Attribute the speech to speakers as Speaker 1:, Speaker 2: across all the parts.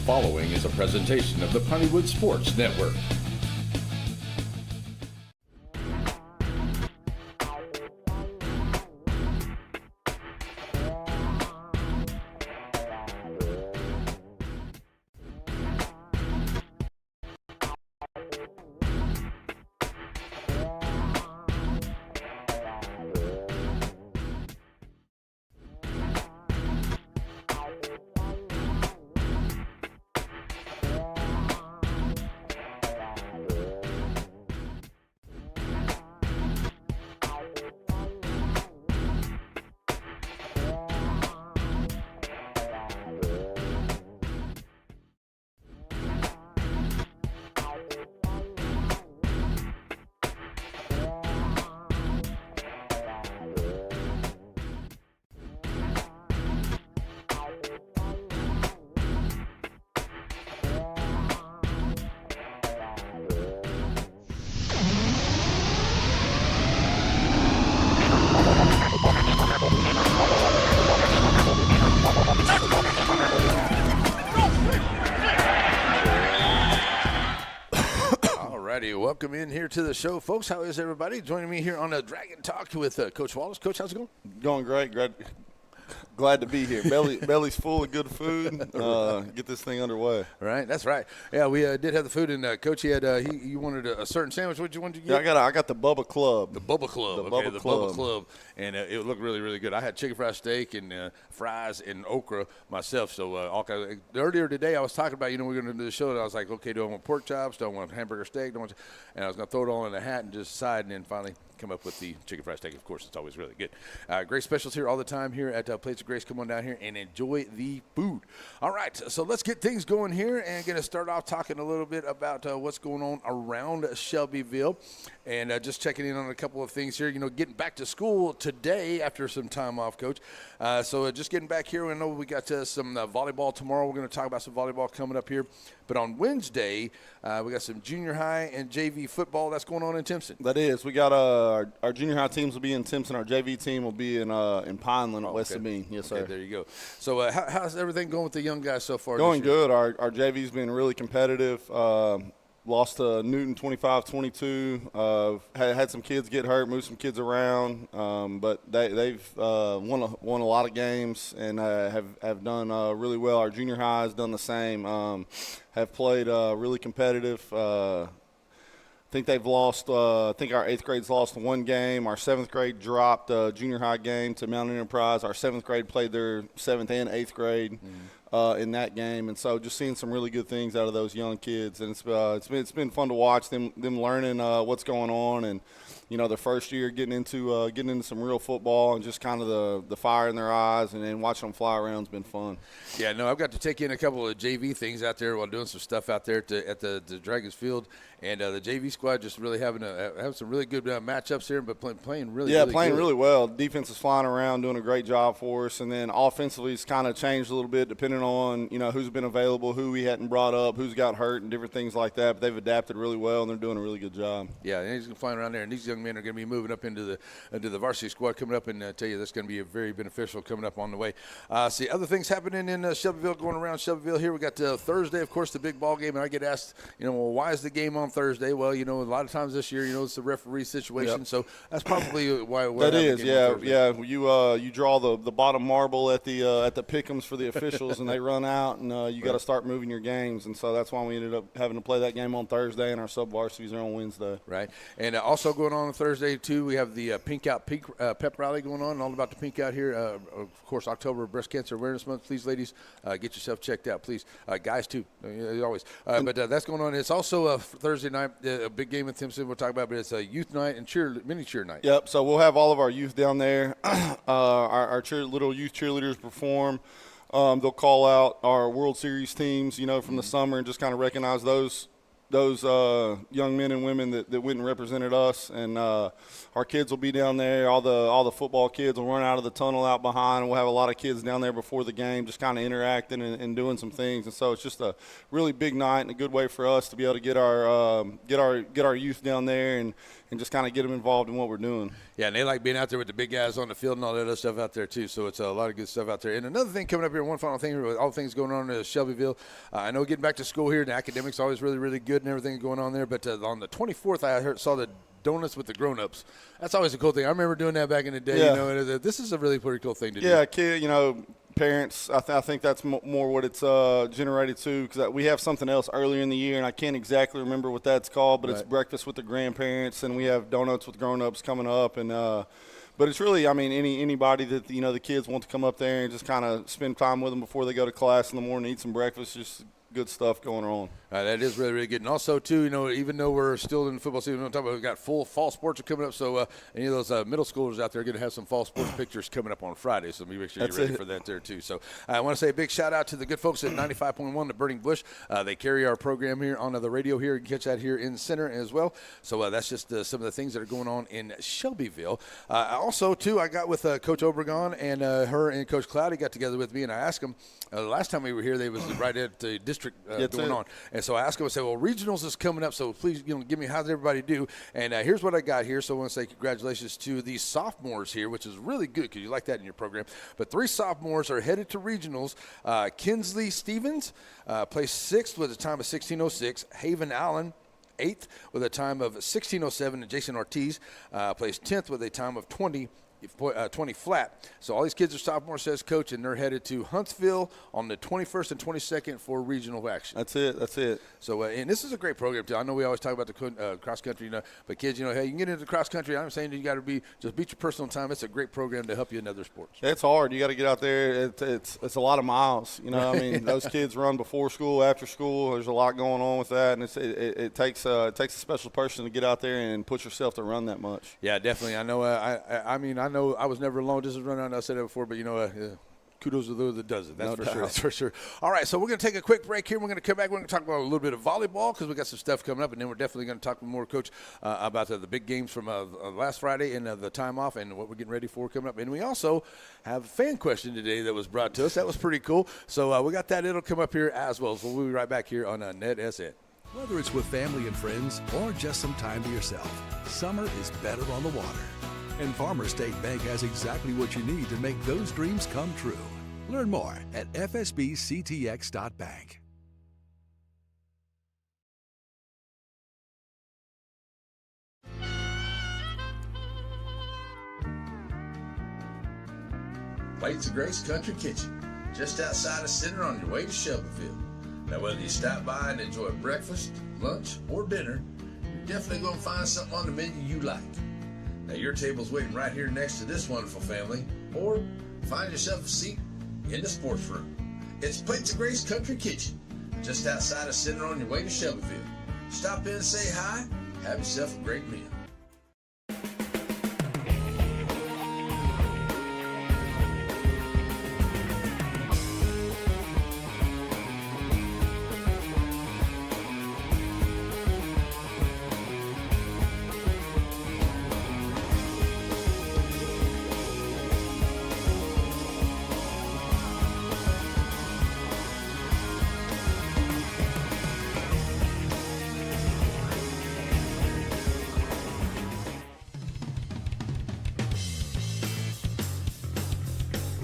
Speaker 1: following is a presentation of the Pontywood Sports Network.
Speaker 2: Welcome in here to the show, folks. How is everybody? Joining me here on a Dragon Talk with Coach Wallace. Coach, how's it going?
Speaker 3: Going great. Glad to be here. Belly's full of good food. Get this thing underway.
Speaker 2: Right, that's right. Yeah, we did have the food, and Coach, you wanted a certain sandwich. What did you want to get?
Speaker 3: Yeah, I got the Bubba Club.
Speaker 2: The Bubba Club. The Bubba Club, and it looked really, really good. I had chicken fried steak and fries and okra myself. So earlier today, I was talking about, we're going to do the show, and I was like, okay, do I want pork chops? Do I want hamburger steak? And I was going to throw it all in a hat and just decide, and then finally come up with the chicken fried steak. Of course, it's always really good. Great specials here all the time here at Plates of Grace. Come on down here and enjoy the food. All right, so let's get things going here and going to start off talking a little bit about what's going on around Shelbyville and just checking in on a couple of things here. Getting back to school today after some time off, Coach. So just getting back here, we know we got some volleyball tomorrow. We're going to talk about some volleyball coming up here. But on Wednesday, we got some junior high and JV football that's going on in Timpson.
Speaker 3: That is. We got our junior high teams will be in Timpson. Our JV team will be in Pineland at West Sabine. Yes, sir.
Speaker 2: Okay, there you go. So how's everything going with the young guys so far?
Speaker 3: Going good. Our JV's been really competitive. Lost to Newton 25-22. Had some kids get hurt, moved some kids around, but they've won a lot of games and have done really well. Our junior high has done the same. Have played really competitive. I think they've lost. I think our 8th grade's lost one game. Our 7th grade dropped a junior high game to Mount Enterprise. Our 7th grade played their 7th and 8th grade. In that game, and so just seeing some really good things out of those young kids, and it's been fun to watch them learning what's going on, and their first year getting into some real football, and just kind of the fire in their eyes, and then watching them fly around has been fun.
Speaker 2: Yeah, no, I've got to take in a couple of JV things out there while doing some stuff out there at the Dragons Field, and the JV squad just really having some really good matchups here, but playing really
Speaker 3: really well. Defense is flying around, doing a great job for us, and then offensively it's kind of changed a little bit depending on who's been available, who we hadn't brought up, who's got hurt, and different things like that. But they've adapted really well, and they're doing a really good job.
Speaker 2: Yeah, and he's flying around there, and these young men are going to be moving up into the varsity squad coming up, and I tell you that's going to be very beneficial coming up on the way. See other things happening in Shelbyville, going around Shelbyville here. We got Thursday, of course, the big ball game, and I get asked, well, why is the game on Thursday? Well, a lot of times this year, it's the referee situation,
Speaker 3: yep.
Speaker 2: So that's probably why.
Speaker 3: That is, yeah. You draw the bottom marble at the pick'ems for the officials, and they run out, and you got to start moving your games, and so that's why we ended up having to play that game on Thursday, and our sub-varsities are on Wednesday.
Speaker 2: Right, and also going on Thursday too, we have the Pink Out pep rally going on, all about the Pink Out here. Of course, October Breast Cancer Awareness Month. Please, ladies, get yourself checked out, please. Guys too, always. But that's going on. It's also Thursday night, a big game in Timpson we'll talk about, but it's a youth night and mini cheer night.
Speaker 3: Yep. So we'll have all of our youth down there. Our little youth cheerleaders perform. They'll call out our World Series teams, from the summer, and just kind of recognize those young men and women that went and represented us. And our kids will be down there. All the football kids will run out of the tunnel out behind, and we'll have a lot of kids down there before the game, just kind of interacting and doing some things. And so it's just a really big night and a good way for us to be able to get our youth down there and and just kind of get them involved in what we're doing.
Speaker 2: Yeah, and they like being out there with the big guys on the field and all that other stuff out there too. So it's a lot of good stuff out there. And another thing coming up here, one final thing with all things going on in Shelbyville. I know getting back to school here, the academics always really, really good and everything going on there. But on the 24th, I saw the donuts with the grown-ups. That's always a cool thing. I remember doing that back in the day.
Speaker 3: Yeah.
Speaker 2: You know, and this is a really pretty cool thing to do.
Speaker 3: Yeah, kid, you know, parents, I think that's more what it's generated to, because we have something else earlier in the year, and I can't exactly remember what that's called, but It's breakfast with the grandparents, and we have donuts with grown-ups coming up. And but it's really, I mean, anybody that, you know, the kids want to come up there and just kind of spend time with them before they go to class in the morning, eat some breakfast, just good stuff going on.
Speaker 2: That is really, really good. And also, too, you know, even though we're still in the football season, we've got full fall sports are coming up. So any of those middle schoolers out there are going to have some fall sports pictures coming up on Friday. So make sure you're ready for that there, too. So I want to say a big shout-out to the good folks at 95.1, the Burning Bush. They carry our program here on the radio here. You can catch that here in the center as well. So that's just some of the things that are going on in Shelbyville. Also, too, I got with Coach Obregon, and her and Coach Cloudy got together with me, and I asked them, the last time we were here, they was right at the district going on. And so I asked them, I said, well, regionals is coming up, so please, you know, give me, how's everybody do? And here's what I got here. So I want to say congratulations to the sophomores here, which is really good because you like that in your program. But 3 sophomores are headed to regionals. Kinsley Stevens placed 6th with a time of 16:06. Haven Allen, 8th with a time of 16:07. And Jason Ortiz placed 10th with a time of 20 flat. So all these kids are sophomores, says Coach, and they're headed to Huntsville on the 21st and 22nd for regional action.
Speaker 3: That's it.
Speaker 2: So, and this is a great program, too. I know we always talk about the cross country, you know, but kids, you know, hey, you can get into cross country. I'm saying you got to just beat your personal time. It's a great program to help you in other sports.
Speaker 3: It's hard. You got to get out there. It's a lot of miles. You know, I mean, those kids run before school, after school. There's a lot going on with that, and it takes a special person to get out there and push yourself to run that much.
Speaker 2: Yeah, definitely. I know. I know I was never alone. This is running around. I said that before, but you know, kudos to those that does it. That's for sure. All right, so we're going to take a quick break here. We're going to come back. We're going to talk about a little bit of volleyball because we got some stuff coming up, and then we're definitely going to talk more, Coach, about the big games from last Friday and the time off and what we're getting ready for coming up. And we also have a fan question today that was brought to us. That was pretty cool. So we got that. It'll come up here as well. So we'll be right back here on NETSN.
Speaker 4: Whether it's with family and friends or just some time to yourself, summer is better on the water. And Farmers State Bank has exactly what you need to make those dreams come true. Learn more at fsbctx.bank.
Speaker 1: Plates of Grace Country Kitchen, just outside of Center on your way to Shelbyville. Now, whether you stop by and enjoy breakfast, lunch, or dinner, you're definitely going to find something on the menu you like. Now, your table's waiting right here next to this wonderful family, or find yourself a seat in the sports room. It's Plates of Grace Country Kitchen, just outside of Center on your way to Shelbyville. Stop in and say hi, have yourself a great meal.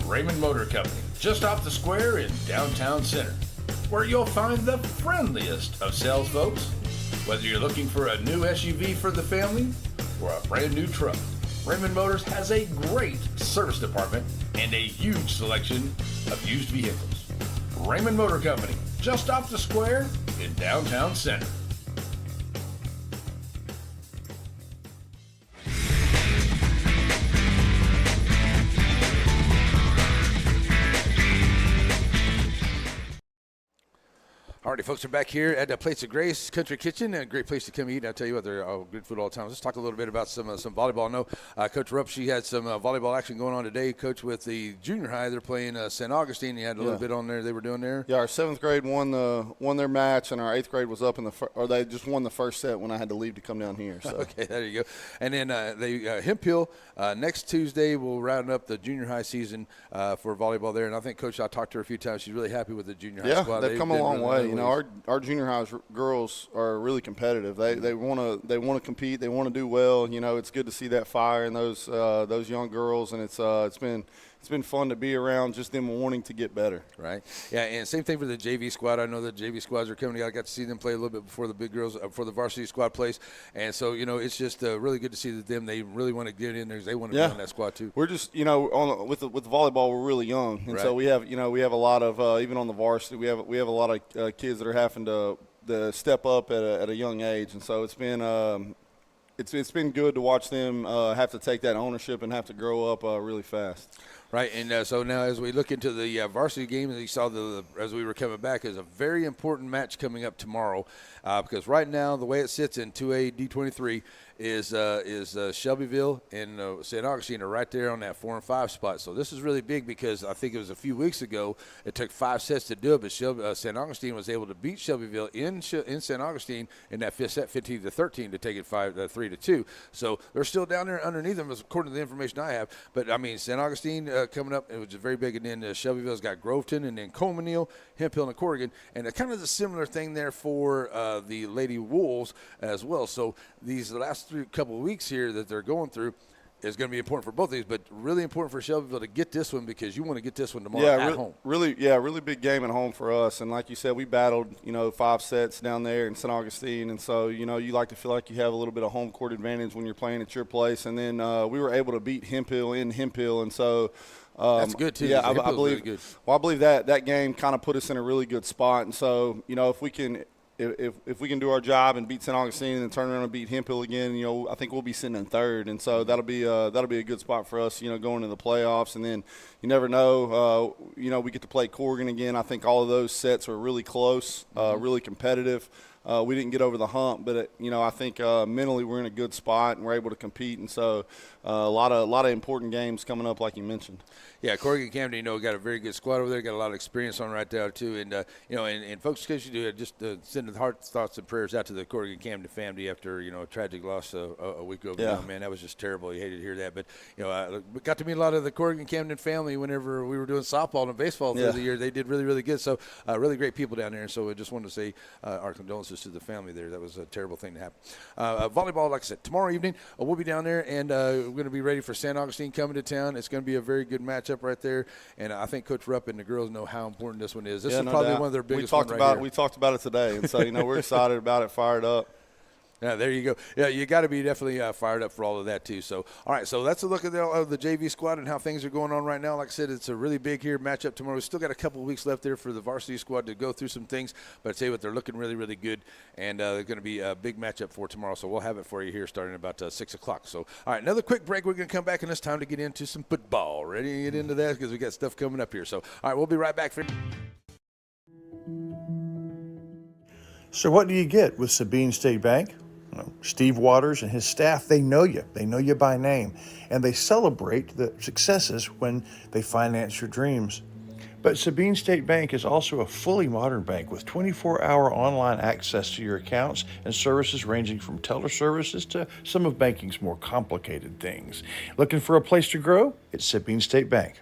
Speaker 1: Raymond Motor Company, just off the square in downtown Center, where you'll find the friendliest of sales folks. Whether you're looking for a new SUV for the family or a brand new truck, Raymond Motors has a great service department and a huge selection of used vehicles. Raymond Motor Company, just off the square in downtown Center.
Speaker 2: Alrighty, folks, we're back here at the Plates of Grace Country Kitchen. A great place to come eat. I tell you what, they're all good food all the time. Let's talk a little bit about some volleyball. I know Coach Rupp, she had some volleyball action going on today. Coach, with the junior high, they're playing St. Augustine. You had a little bit on there they were doing there.
Speaker 3: Yeah, our 7th grade won their match, and our 8th grade was up in or they just won the first set when I had to leave to come down here. So.
Speaker 2: Okay, there you go. And then Hemp Hill, next Tuesday, will round up the junior high season for volleyball there. And I think, Coach, I talked to her a few times. She's really happy with the junior high squad.
Speaker 3: They've come a long way. you know, our junior high girls are really competitive. They want to compete. They want to do well. You know, it's good to see that fire in those young girls, and it's been fun to be around just them wanting to get better.
Speaker 2: Right. Yeah, and same thing for the JV squad. I know the JV squads are coming. I got to see them play a little bit before the big girls, before the varsity squad plays. And so, you know, it's just really good to see that they really want to get in there because they want to be on that squad too.
Speaker 3: We're just, you know, with volleyball, we're really young. And so we have a lot of, even on the varsity, we have a lot of kids that are having to step up at a young age. And so it's been it's been good to watch them have to take that ownership and have to grow up really fast.
Speaker 2: Right, and so now as we look into the varsity game, as you saw as we were coming back, is a very important match coming up tomorrow because right now the way it sits in 2A D23 is Shelbyville and St. Augustine are right there on that 4 and 5 spot. So this is really big because I think it was a few weeks ago it took 5 sets to do it, but St. Augustine was able to beat Shelbyville in St. Augustine in that 5th set 15-13 to take it 3-2. So they're still down there underneath them according to the information I have. But I mean St. Augustine coming up, it was very big, and then Shelbyville's got Groveton and then Coleman Neal, Hemp Hill, and Corrigan, and kind of a similar thing there for the Lady Wolves as well. So these last couple of weeks here that they're going through is going to be important for both of these, but really important for Shelbyville to get this one because you want to get this one tomorrow at home.
Speaker 3: Really big game at home for us. And like you said, we battled, 5 sets down there in St. Augustine. And so, you like to feel like you have a little bit of home court advantage when you're playing at your place. And then we were able to beat Hemp Hill in Hemp Hill. And so
Speaker 2: that's good too.
Speaker 3: Yeah, I believe
Speaker 2: really good.
Speaker 3: Well, I believe that game kind of put us in a really good spot. And so, if we can – If we can do our job and beat St. Augustine and then turn around and beat Hemp Hill again, I think we'll be sitting in 3rd, and so that'll be a good spot for us, going into the playoffs. And then you never know, we get to play Corrigan again. I think all of those sets were really close, really competitive. We didn't get over the hump, but I think mentally we're in a good spot and we're able to compete. And so a lot of important games coming up, like you mentioned.
Speaker 2: Yeah, Corrigan Camden, got a very good squad over there. Got a lot of experience on right there too. And and folks, because you do just send the heart, thoughts, and prayers out to the Corrigan Camden family after a tragic loss a week ago.
Speaker 3: Yeah.
Speaker 2: Man, that was just terrible. You hated to hear that, but we got to meet a lot of the Corrigan Camden family whenever we were doing softball and baseball through the year. They did really, really good. So really great people down there. And so I just wanted to say our condolences to the family there. That was a terrible thing to happen. Volleyball, like I said, tomorrow evening we'll be down there, and we're going to be ready for St. Augustine coming to town. It's going to be a very good matchup right there, and I think Coach Rupp and the girls know how important this one is. This is probably one of their biggest ones right here.
Speaker 3: We talked about it today, and so we're excited about it, fired up.
Speaker 2: Yeah, there you go. Yeah, you got to be definitely fired up for all of that too. So, all right, so that's a look at the JV squad and how things are going on right now. Like I said, it's a really big here matchup tomorrow. We still got a couple of weeks left there for the varsity squad to go through some things, but I tell you what, they're looking really, really good, and they're going to be a big matchup for tomorrow. So we'll have it for you here starting about 6 o'clock. So, all right, another quick break. We're going to come back, and it's time to get into some football. Ready to get into that because we got stuff coming up here. So, all right, we'll be right back.
Speaker 5: So what do you get with Sabine State Bank? Steve Waters and his staff, they know you. They know you by name, and they celebrate the successes when they finance your dreams. But Sabine State Bank is also a fully modern bank with 24-hour online access to your accounts and services ranging from teller services to some of banking's more complicated things. Looking for a place to grow? It's Sabine State Bank.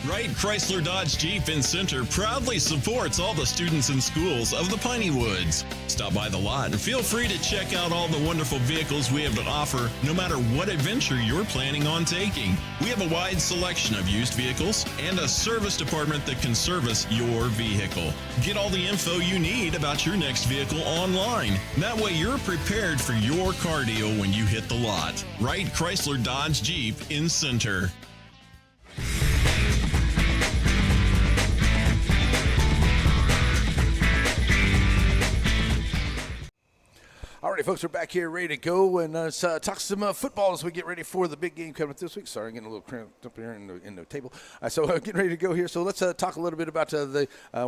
Speaker 6: Wright Chrysler Dodge Jeep in Center proudly supports all the students and schools of the Piney Woods. Stop by the lot and feel free to check out all the wonderful vehicles we have to offer, no matter what adventure you're planning on taking. We have a wide selection of used vehicles and a service department that can service your vehicle. Get all the info you need about your next vehicle online. That way you're prepared for your car deal when you hit the lot. Wright Chrysler Dodge Jeep in Center.
Speaker 2: All right, folks, we're back here ready to go and let's talk some football as we get ready for the big game coming up this week. Sorry, I'm getting a little cramped up here in the table. So getting ready to go here. So let's talk a little bit about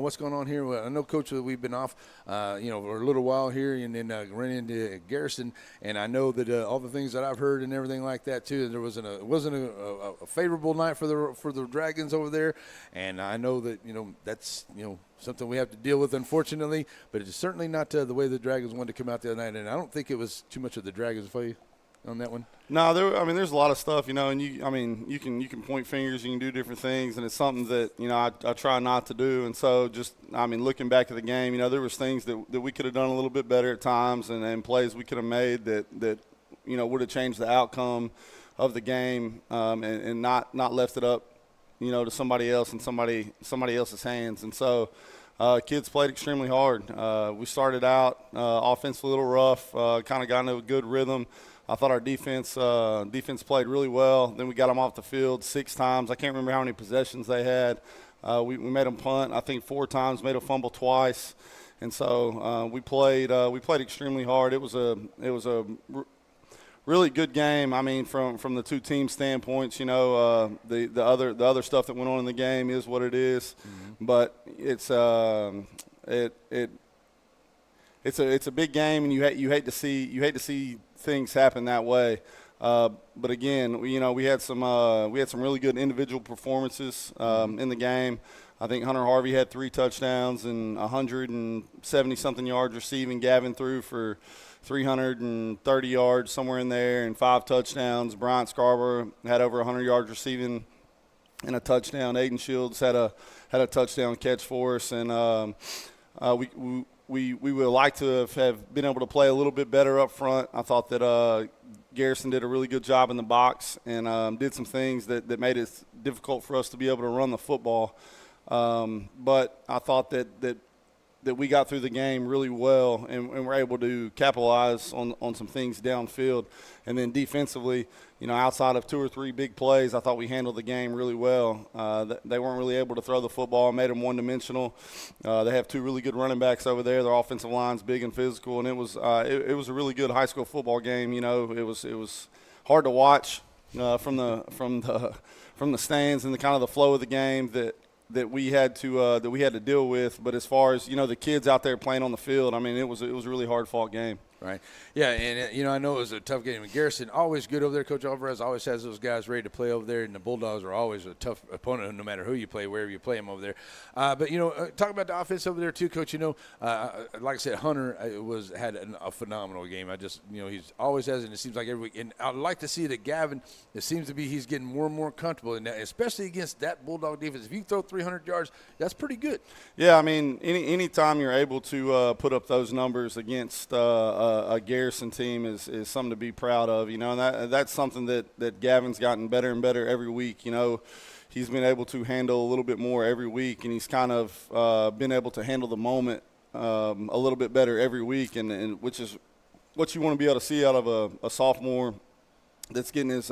Speaker 2: what's going on here. I know, Coach, we've been off, for a little while here, and then ran into Garrison, and I know that all the things that I've heard and everything like that too. There wasn't a favorable night for the Dragons over there, and I know that that's something we have to deal with, unfortunately, but it's certainly not the way the Dragons wanted to come out the other night, and I don't think it was too much of the Dragons for you. on that one?
Speaker 3: No, there's a lot of stuff, and you can point fingers, you can do different things, and it's something that, I try not to do. And so looking back at the game, there was things that we could have done a little bit better at times, and plays we could have made that would have changed the outcome of the game, and not left it up, to somebody else and somebody else's hands. And so kids played extremely hard. We started out offensively a little rough, kind of got into a good rhythm. I thought our defense played really well. Then we got them off the field 6 times. I can't remember how many possessions they had. We made them punt, I think 4 times, made a fumble twice. And so we played extremely hard. It was a really good game. I mean, from the two team standpoints, the other stuff that went on in the game is what it is. Mm-hmm. But it's a big game, and you hate to see things happen that way. But again, we had some really good individual performances in the game. I think Hunter Harvey had 3 touchdowns and 170-something yards receiving. Gavin threw for 330 yards, somewhere in there, and 5 touchdowns. Bryant Scarborough had over 100 yards receiving and a touchdown. Aiden Shields had a touchdown catch for us, and we would like to have been able to play a little bit better up front. I thought that Garrison did a really good job in the box and did some things that made it difficult for us to be able to run the football. But I thought that we got through the game really well and were able to capitalize on some things downfield. And then defensively, outside of 2 or 3 big plays, I thought we handled the game really well. They weren't really able to throw the football, made them one-dimensional. They have 2 really good running backs over there. Their offensive line's big and physical, and it was a really good high school football game. It was hard to watch from the stands and the kind of the flow of the game that we had to deal with. But as far as the kids out there playing on the field, I mean, it was a really hard fought game.
Speaker 2: Right. Yeah, and I know it was a tough game. And Garrison always good over there. Coach Alvarez always has those guys ready to play over there, and the Bulldogs are always a tough opponent no matter who you play, wherever you play them over there. But talk about the offense over there too, Coach. Like I said, Hunter had a phenomenal game. I just he's always has, and it seems like every week. And I'd like to see that Gavin. It seems to be he's getting more and more comfortable, and especially against that Bulldog defense. If you throw 300 yards, that's pretty good.
Speaker 3: Yeah, I mean, any time you're able to put up those numbers against a Garrison team is something to be proud of, and that's something that Gavin's gotten better and better every week. He's been able to handle a little bit more every week, and he's kind of been able to handle the moment a little bit better every week, and which is what you want to be able to see out of a sophomore that's getting his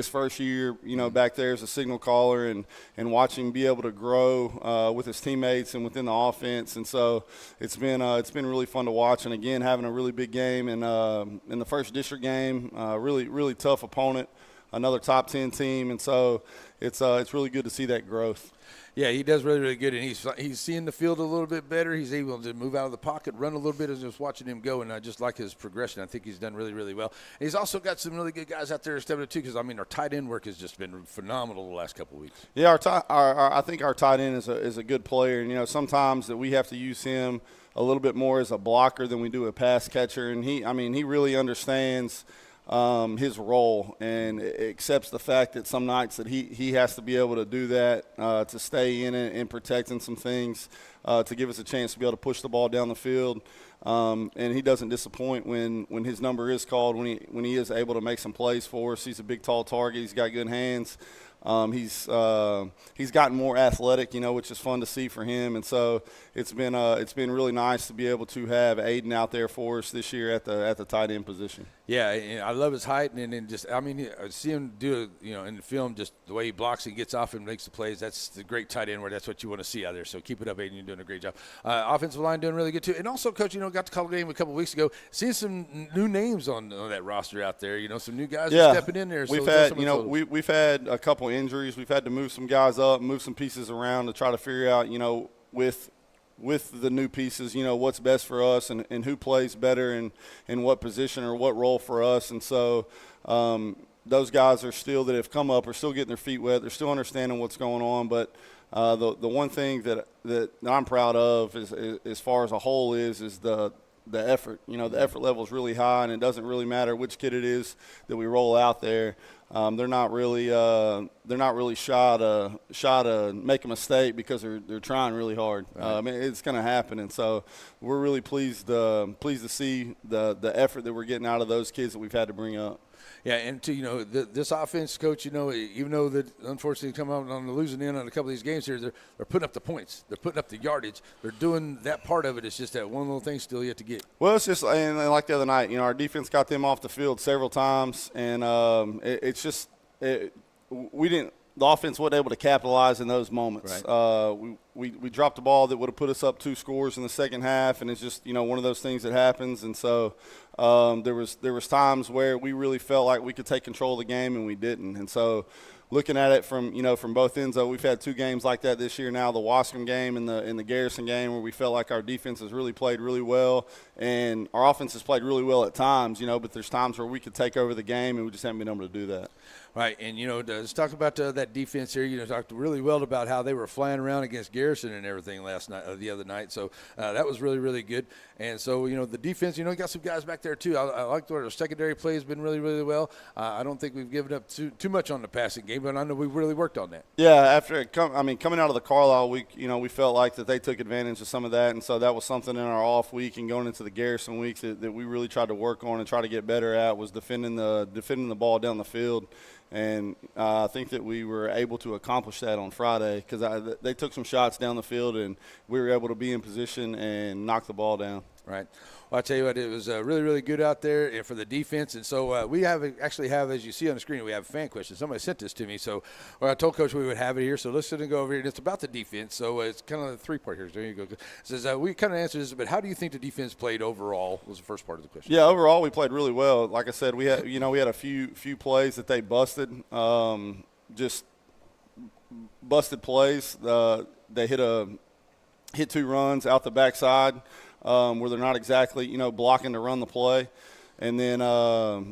Speaker 3: first year, back there as a signal caller, and watch him be able to grow with his teammates and within the offense. And so it's been really fun to watch. And again, having a really big game in the first district game, really tough opponent, another top 10 team, and so it's really good to see that growth.
Speaker 2: Yeah, he does really, really good, and he's seeing the field a little bit better. He's able to move out of the pocket, run a little bit, as just watching him go, and I just like his progression. I think he's done really, really well. And he's also got some really good guys out there stepping up too, because our tight end work has just been phenomenal the last couple of weeks.
Speaker 3: Yeah, I think our tight end is a good player, and sometimes that we have to use him a little bit more as a blocker than we do a pass catcher, and he really understands his role and accepts the fact that some nights that he has to be able to do that to stay in it and protecting some things to give us a chance to be able to push the ball down the field. And he doesn't disappoint when his number is called, when he is able to make some plays for us. He's a big, tall target. He's got good hands. He's gotten more athletic, which is fun to see for him, and so it's been really nice to be able to have Aiden out there for us this year at the tight end position.
Speaker 2: Yeah, and I love his height, and then see him do in the film, just the way he blocks and gets off and makes the plays. That's the great tight end where that's what you want to see out there. So keep it up, Aiden. You're doing a great job. Offensive line doing really good too, and also, Coach, got to call the game a couple weeks ago. Seeing some new names on that roster out there. Some new guys are stepping in there.
Speaker 3: We've had we've had a couple injuries. We've had to move some guys up, move some pieces around to try to figure out, with the new pieces, what's best for us and who plays better and in what position or what role for us. And so those guys that have come up are still getting their feet wet. They're still understanding what's going on. But the one thing that I'm proud of is as far as a whole is the the effort. The effort level is really high, and it doesn't really matter which kid it is that we roll out there. They're not really shy to make a mistake because they're trying really hard.
Speaker 2: Right.
Speaker 3: It's going to happen, and so we're really pleased to see the effort that we're getting out of those kids that we've had to bring up.
Speaker 2: Yeah, and this offense, Coach, even though that unfortunately come out on the losing end on a couple of these games here, they're putting up the points, they're putting up the yardage, they're doing that part of it. It's just that one little thing still yet to get.
Speaker 3: Well, it's just and like the other night, our defense got them off the field several times, and the offense wasn't able to capitalize in those moments.
Speaker 2: Right.
Speaker 3: We dropped the ball that would have put us up 2 scores in the second half, and it's just one of those things that happens. And so there was times where we really felt like we could take control of the game, and we didn't. And so looking at it from both ends, we've had 2 games like that this year now, the Wascom game and the Garrison game, where we felt like our defense has really played really well, and our offense has played really well at times, but there's times where we could take over the game, and we just haven't been able to do that.
Speaker 2: Right, and let's talk about that defense here. Talked really well about how they were flying around against Garrison and everything the other night. So that was really, really good. And so the defense, you got some guys back there too. I like the way our secondary play has been really, really well. I don't think we've given up too much on the passing game, but I know we've really worked on that.
Speaker 3: Yeah, coming out of the Carlisle week, we felt like that they took advantage of some of that, and so that was something in our off week and going into the Garrison week that we really tried to work on and try to get better at, was defending the ball down the field. And I think that we were able to accomplish that on Friday because they took some shots down the field, and we were able to be in position and knock the ball down.
Speaker 2: Right. Well, I tell you what, it was really, really good out there for the defense. And so we actually have, as you see on the screen, we have fan questions. Somebody sent this to me. So I told Coach we would have it here. So let's sit and go over here. And it's about the defense. So it's kind of a 3-part here. There you go. It says we kind of answered this, but how do you think the defense played overall was the first part of the question.
Speaker 3: Yeah, overall we played really well. Like I said, we had a few plays that they busted, just busted plays. They hit 2 runs out the backside. Where they're not exactly, blocking to run the play. And then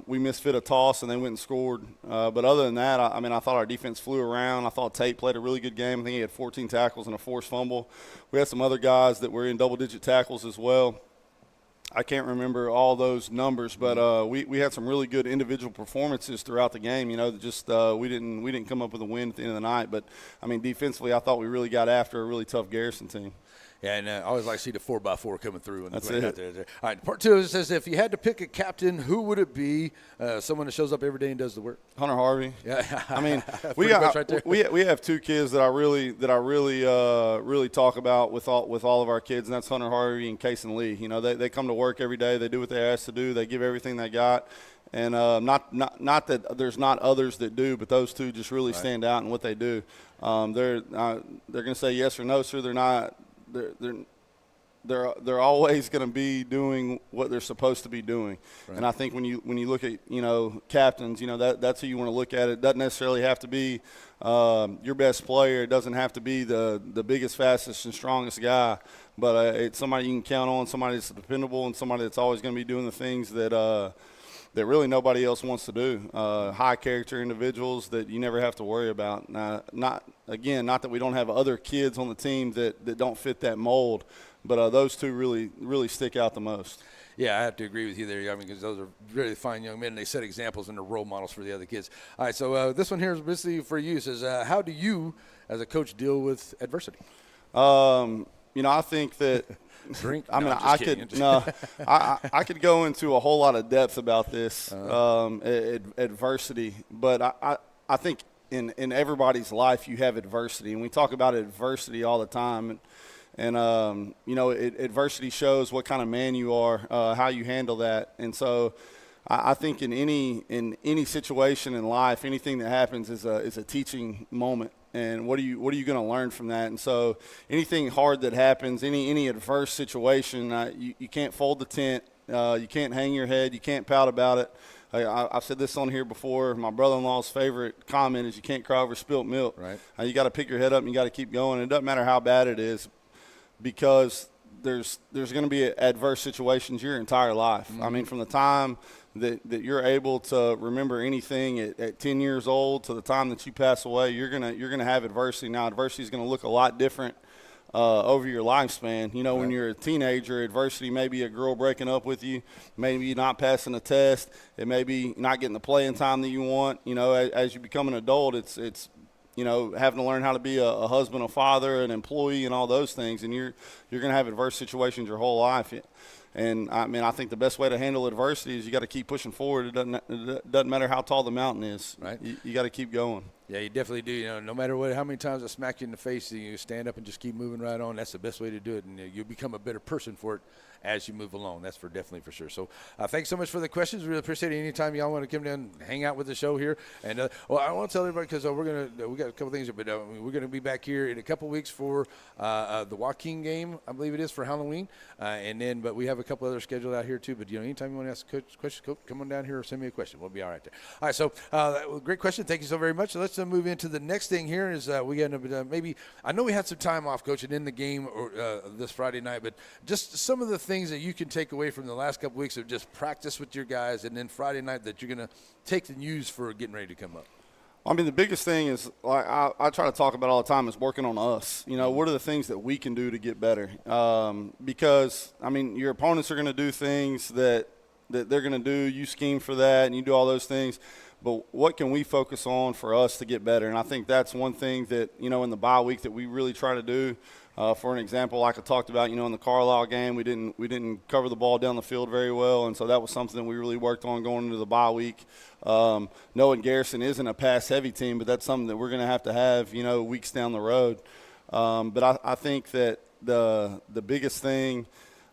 Speaker 3: we misfit a toss, and they went and scored. But other than that, I thought our defense flew around. I thought Tate played a really good game. I think he had 14 tackles and a forced fumble. We had some other guys that were in double-digit tackles as well. I can't remember all those numbers, but we had some really good individual performances throughout the game. We didn't come up with a win at the end of the night. But, defensively, I thought we really got after a really tough Garrison team.
Speaker 2: Yeah, and I always like to see the 4x4 coming through. And
Speaker 3: that's it.
Speaker 2: Out there. All right, part 2 it says, if you had to pick a captain, who would it be? Someone that shows up every day and does the work.
Speaker 3: Hunter Harvey.
Speaker 2: Yeah.
Speaker 3: we have 2 kids that I really talk about with all of our kids, and that's Hunter Harvey and Kason Lee. They come to work every day. They do what they're asked to do. They give everything they got. And not that there's not others that do, but those 2 just really stand out in what they do. They're going to say yes or no, sir. They're not. They're always going to be doing what they're supposed to be doing. Right. And I think when you look at captains, that's who you want to look at. It doesn't necessarily have to be your best player. It doesn't have to be the biggest, fastest, and strongest guy. But it's somebody you can count on, somebody that's dependable, and somebody that's always going to be doing the things that really nobody else wants to do. High character individuals that you never have to worry about. Not that we don't have other kids on the team that don't fit that mold, but those 2 really stick out the most.
Speaker 2: Yeah, I have to agree with you there. Because those are really fine young men. They set examples and they're role models for the other kids. All right, so this one here is basically for you. It says, how do you, as a coach, deal with adversity?
Speaker 3: I think that –
Speaker 2: Drink?
Speaker 3: I could go into a whole lot of depth about this adversity, but I think in everybody's life you have adversity, and we talk about adversity all the time, and adversity shows what kind of man you are, how you handle that, and so I think in any situation in life, anything that happens is a teaching moment. And what are you going to learn from that? And so anything hard that happens, any adverse situation, you can't fold the tent, you can't hang your head, you can't pout about it. I've said this on here before. My brother-in-law's favorite comment is you can't cry over spilt milk.
Speaker 2: Right.
Speaker 3: You got to pick your head up and you got to keep going. It doesn't matter how bad it is, because there's going to be adverse situations your entire life.
Speaker 2: Mm-hmm.
Speaker 3: From the time that you're able to remember anything at 10 years old to the time that you pass away, you're gonna have adversity. Now, adversity is going to look a lot different over your lifespan. You know, when you're a teenager, adversity may be a girl breaking up with you, maybe not passing a test, it may be not getting the playing time that you want. You know, as you become an adult, it's you know, having to learn how to be a husband, a father, an employee, and all those things, and you're going to have adverse situations your whole life. And I mean, I think the best way to handle adversity is you got to keep pushing forward. It doesn't matter how tall the mountain is.
Speaker 2: Right.
Speaker 3: You got to keep going.
Speaker 2: Yeah, you definitely do. You know, no matter how many times I smack you in the face, you stand up and just keep moving right on. That's the best way to do it, and you become a better person for it as you move along. That's definitely for sure. So thanks so much for the questions. Really appreciate it. Anytime y'all want to come down and hang out with the show here. And well, I want to tell everybody, because we got a couple things, but we're going to be back here in a couple weeks for the Joaquin game, I believe it is, for Halloween. But we have a couple other scheduled out here too. But, you know, anytime you want to ask a question, come on down here or send me a question. We'll be all right there. All right, so great question. Thank you so very much. So let's move into the next thing here is we got maybe – I know we had some time off, Coach, and in the game this Friday night, but just some of the things that you can take away from the last couple weeks of just practice with your guys, and then Friday night that you're going to take and use for getting ready to come up.
Speaker 3: I mean, the biggest thing is, like I try to talk about all the time, is working on us. You know, what are the things that we can do to get better? Because, I mean, your opponents are going to do things that they're going to do. You scheme for that, and you do all those things. But what can we focus on for us to get better? And I think that's one thing that, you know, in the bye week that we really try to do. For an example, like I talked about, you know, in the Carlisle game, we didn't cover the ball down the field very well, and so that was something that we really worked on going into the bye week. Knowing Garrison isn't a pass-heavy team, but that's something that we're going to have, you know, weeks down the road. But I think that the biggest thing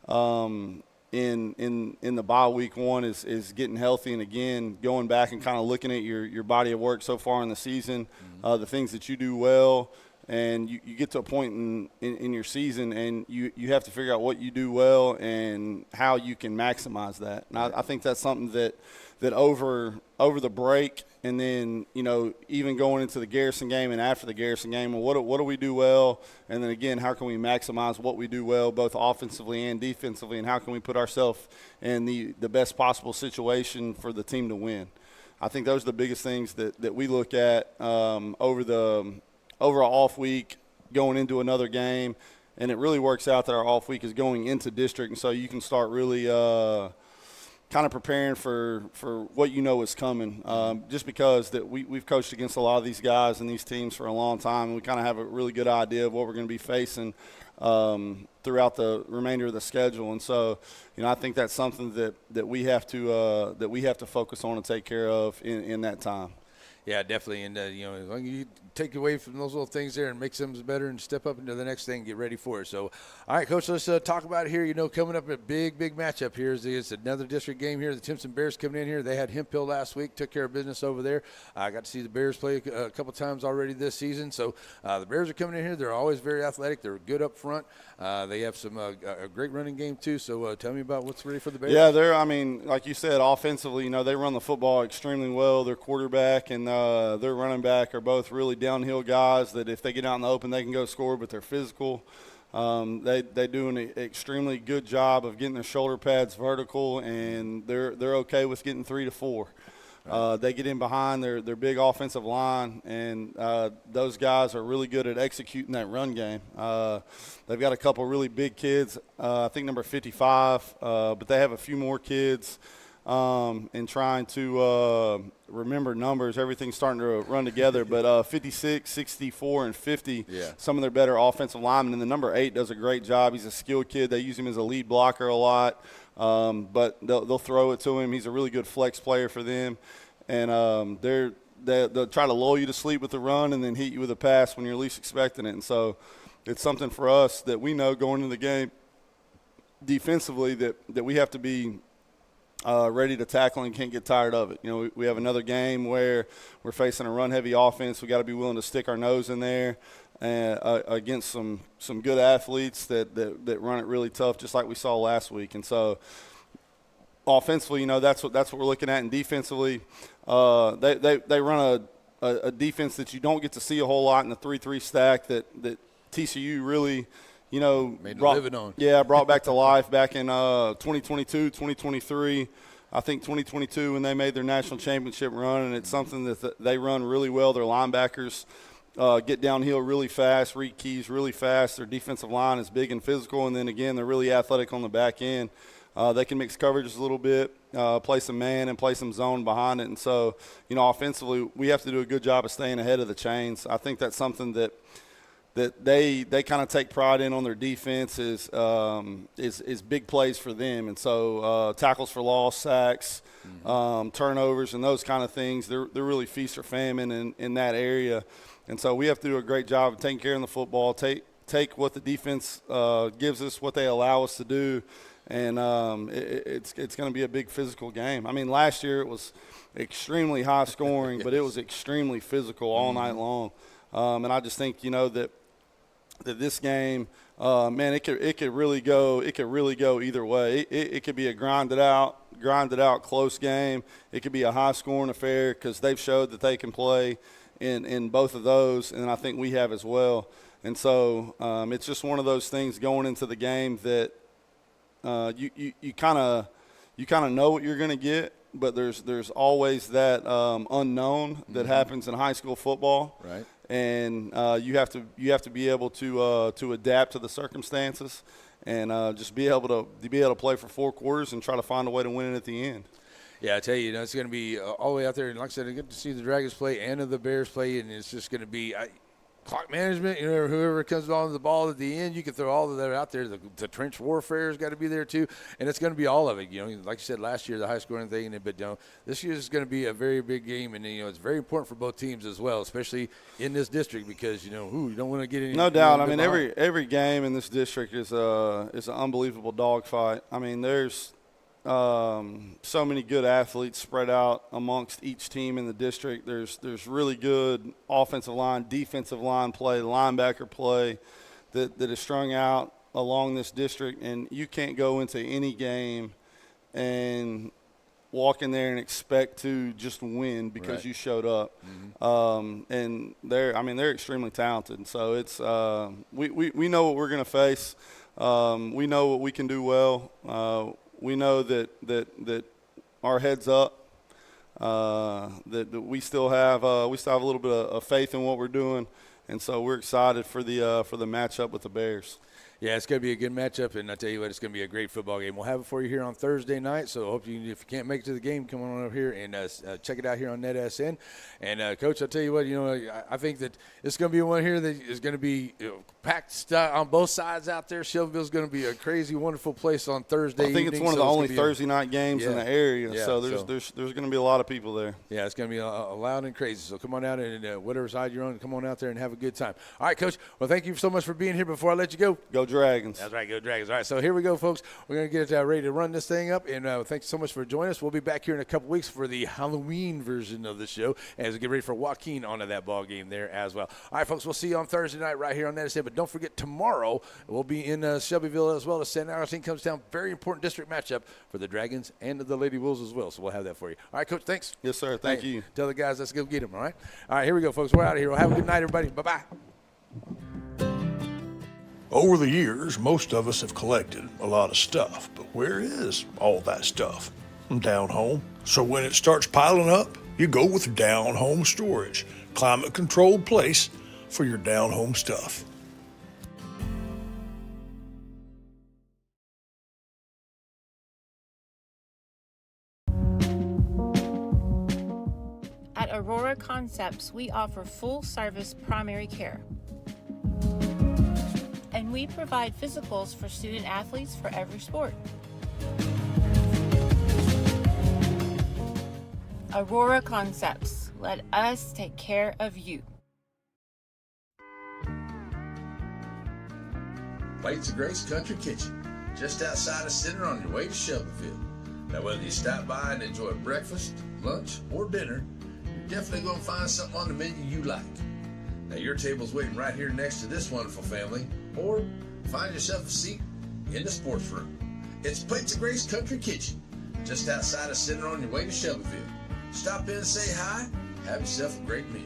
Speaker 3: in the bye week one is getting healthy, and again going back and kind of looking at your body of work so far in the season, the things that you do well. And you get to a point in your season, and you have to figure out what you do well and how you can maximize that. And I think that's something that over the break, and then, you know, even going into the Garrison game and after the Garrison game, well, what do we do well? And then again, how can we maximize what we do well, both offensively and defensively, and how can we put ourselves in the best possible situation for the team to win? I think those are the biggest things that we look at over an off week going into another game, and it really works out that our off week is going into district, and so you can start really kind of preparing for what you know is coming, just because that we've coached against a lot of these guys and these teams for a long time, and we kind of have a really good idea of what we're going to be facing throughout the remainder of the schedule. And so, you know, I think that's something that we have to focus on and take care of in that time.
Speaker 2: Yeah, definitely. And, you know, as long as you take away from those little things there and make them better and step up into the next thing, get ready for it. So, all right, Coach, let's talk about it here. You know, coming up a big matchup here is another district game here. The Timpson Bears coming in here. They had Hemp Hill last week, took care of business over there. I got to see the Bears play a couple times already this season. So, the Bears are coming in here. They're always very athletic. They're good up front. They have some a great running game, too. So, tell me about what's ready for the Bears.
Speaker 3: Yeah, I mean, like you said, offensively, you know, they run the football extremely well. Their quarterback and their running back are both really downhill guys that if they get out in the open, they can go score, but they're physical. They do an extremely good job of getting their shoulder pads vertical, and they're okay with getting 3 to 4. They get in behind their big offensive line, and those guys are really good at executing that run game. They've got a couple really big kids, I think number 55, but they have a few more kids. And trying to remember numbers, everything's starting to run together. But 56, 64, and 50, some of their better offensive linemen. And the number 8 does a great job. He's a skilled kid. They use him as a lead blocker a lot, but they'll throw it to him. He's a really good flex player for them. And they'll try to lull you to sleep with the run and then hit you with a pass when you're least expecting it. And so it's something for us that we know going into the game defensively that we have to be ready to tackle and can't get tired of it. You know, we have another game where we're facing a run-heavy offense. We got to be willing to stick our nose in there against some good athletes that run it really tough, just like we saw last week. And so, offensively, you know, that's what we're looking at. And defensively, they run a defense that you don't get to see a whole lot in the 3-3 stack that TCU really, you know, brought back to life back in 2022, 2023. I think 2022 when they made their national championship run, and it's something that they run really well. Their linebackers get downhill really fast, read keys really fast. Their defensive line is big and physical, and then again, they're really athletic on the back end. They can mix coverages a little bit, play some man and play some zone behind it. And so, offensively, we have to do a good job of staying ahead of the chains. I think that's something that they kind of take pride in on their defense is big plays for them. And so tackles for loss, sacks, turnovers, and those kind of things, they're really feast or famine in that area. And so we have to do a great job of taking care of the football, take what the defense gives us, what they allow us to do, and it's going to be a big physical game. I mean, last year it was extremely high scoring, but it was extremely physical all night long. And I just think, that this game, man, it could really go either way. It could be a grinded out close game. It could be a high scoring affair because they've showed that they can play in both of those, and I think we have as well. And so it's just one of those things going into the game that you kind of know what you're going to get, but there's always that unknown that happens in high school football,
Speaker 2: right?
Speaker 3: And you have to be able to adapt to the circumstances, and just be able to play for 4 quarters and try to find a way to win it at the end.
Speaker 2: Yeah, I tell you, it's going to be all the way out there. And like I said, I get to see the Dragons play and the Bears play, and it's just going to be clock management. Whoever comes on the ball at the end, you can throw all of that out there. The trench warfare has got to be there too, and it's going to be all of it. Like you said last year, the high scoring thing, but this year is going to be a very big game, and it's very important for both teams as well, especially in this district because you don't want to get any.
Speaker 3: No doubt. I mean, every game in this district is an unbelievable dogfight. I mean, there's so many good athletes spread out amongst each team in the district. There's really good offensive line, defensive line play, linebacker play that is strung out along this district, and you can't go into any game and walk in there and expect to just win because you showed up. And they're extremely talented, and so it's we know what we're going to face. We know what we can do well. We know that our heads up, that we still have a little bit of faith in what we're doing, and so we're excited for the matchup with the Bears.
Speaker 2: Yeah, it's going to be a good matchup, and I tell you what, it's going to be a great football game. We'll have it for you here on Thursday night, so I hope if you can't make it to the game, come on over here and check it out here on NETSN. And, Coach, I'll tell you what, I think that it's going to be one here that is going to be packed on both sides out there. Shelbyville's going to be a crazy, wonderful place on Thursday
Speaker 3: I think it's one of the only Thursday night games in the area, so there's going to be a lot of people there.
Speaker 2: Yeah, it's going to be loud and crazy, so come on out and whatever side you're on, come on out there and have a good time. All right, Coach, well, thank you so much for being here. Before I let you go,
Speaker 3: Go Dragons.
Speaker 2: That's right, go Dragons. All right, so here we go, folks. We're going to get ready to run this thing up, and thanks so much for joining us. We'll be back here in a couple weeks for the Halloween version of the show as we get ready for Joaquin onto that ball game there as well. All right, folks, we'll see you on Thursday night right here on NETSN, but don't forget tomorrow we'll be in Shelbyville as well as San Agustin comes down. Very important district matchup for the Dragons and the Lady Wolves as well, so we'll have that for you. All right, Coach, thanks.
Speaker 3: Yes, sir. Thank you.
Speaker 2: Tell the guys, let's go get them, all right? All right, here we go, folks. We're out of here. Well, have a good night, everybody. Bye-bye.
Speaker 5: Over the years, most of us have collected a lot of stuff, but where is all that stuff? Down home. So when it starts piling up, you go with Down Home Storage, climate-controlled place for your down home stuff.
Speaker 7: At Aurora Concepts, we offer full-service primary care. And we provide physicals for student athletes for every sport. Aurora Concepts. Let us take care of you.
Speaker 1: Plates of Grace Country Kitchen, just outside of Center on your way to Shelbyville. Now, whether you stop by and enjoy breakfast, lunch, or dinner, you're definitely going to find something on the menu you like. Now, your table's waiting right here next to this wonderful family, or find yourself a seat in the sports room. It's Plates of Grace Country Kitchen, just outside of Center on your way to Shelbyville. Stop in and say hi, have yourself a great meal.